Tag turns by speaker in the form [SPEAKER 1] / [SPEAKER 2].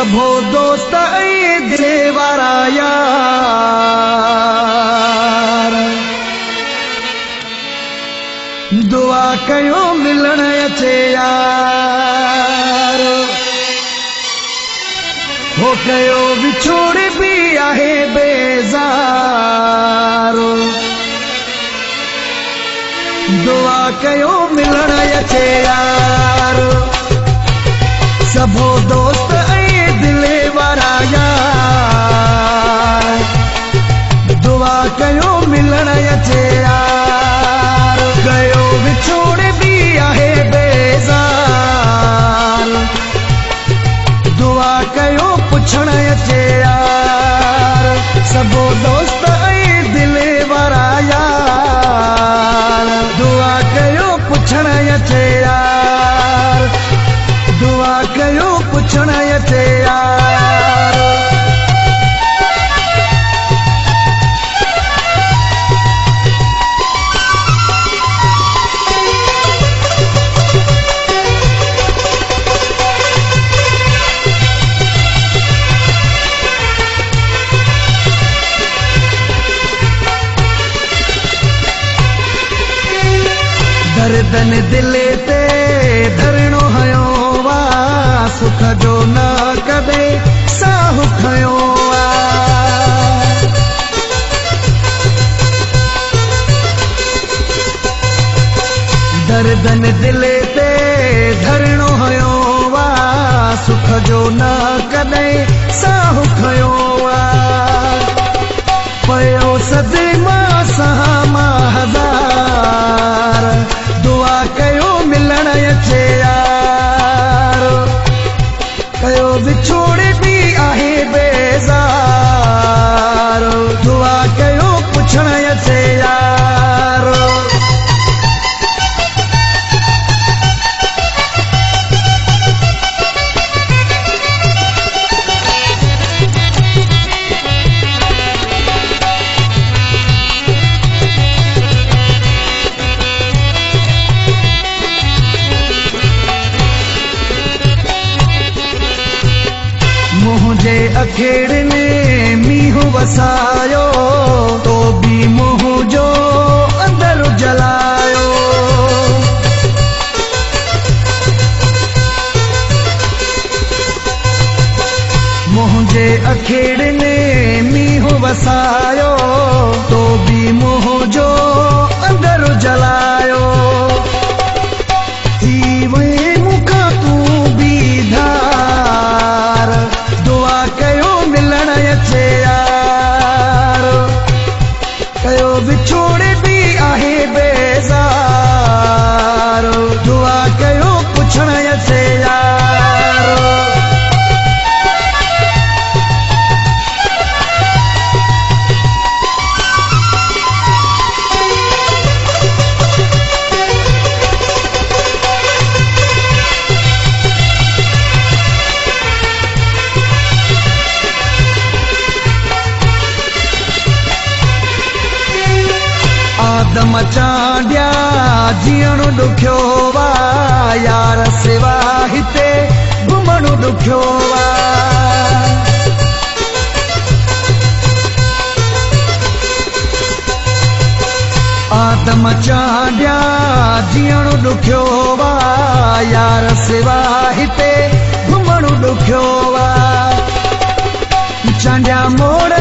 [SPEAKER 1] सभो दोस्त ऐं दिले वारा यार दुआ कयो मिलण अचे यार हो कयो विछोड़ भी आहे बेज़ार दुआ कयो मिलण अचे यार सभो दोस्त ऐं दिले वारा यार दुआ कयो मिलण अचे यार कयो विछोड़ भी आहे बेज़ार दुआ कयो पुछण अचे यार सभो दोस्त ऐं दिले वारा यार दुआ कयो पुछण अचे यार दुआ कयो पुछण अचे यार दर्दन दिले ते धरणो हयो वा सुख जो न कदे साहु खयो वा दर्दन दिले ते धरणो हयो वा सुख जो न कदे साहु खयो वा पयो सदमा सहामा हज़ार दुआ कयो मिलण अचे यार कयो विछोड़ भी आहे बेज़ार दुआ कयो पुछण अचे यार मुझे अखेड़ ने मींहुं वसायो तो भी मुंहुं जो अंदर जलायो मुझे अखेड़ ने मींहुं वसायो तो भी मुंहुं जो अंदर जलायो थी वे मुखा तू भी धार दुआ कयो मिलण अचे यार कयो विछोड़ भी आहे बेज़ार दुआ कयो पुछण अचे यार आदम चांडिया जीअण ॾुखियो वा यार सिवा हिते घुमण ॾुखियो वा आदम चांडिया जीअण ॾुखियो वा यार सिवा हिते घुमण ॾुखियो वा चांडिया मोड़